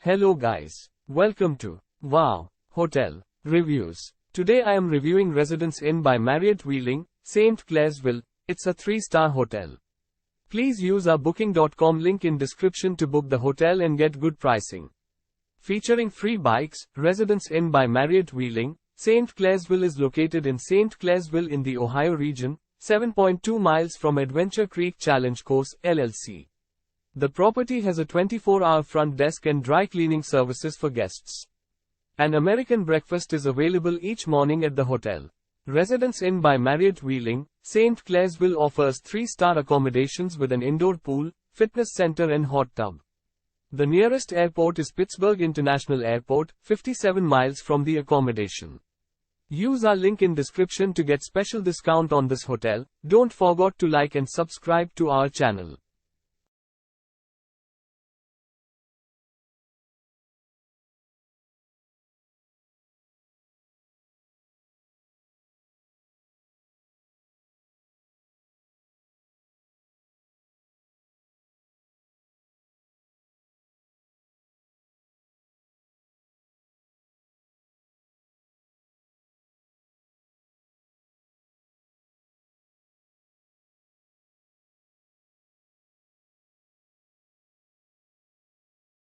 Hello guys. Welcome to Wow Hotel Reviews. Today I am reviewing Residence Inn by Marriott Wheeling, Saint Clairsville. It's a 3-star hotel. Please use our booking.com link in description to book the hotel and get good pricing. Featuring free bikes, Residence Inn by Marriott Wheeling, Saint Clairsville is located in Saint Clairsville in the Ohio region, 7.2 miles from Adventure Creek Challenge Course, LLC. The property has a 24-hour front desk and dry cleaning services for guests. An American breakfast is available each morning at the hotel. Residence Inn by Marriott Wheeling, Saint Clairsville offers 3-star accommodations with an indoor pool, fitness center and hot tub. The nearest airport is Pittsburgh International Airport, 57 miles from the accommodation. Use our link in description to get special discount on this hotel. Don't forget to like and subscribe to our channel.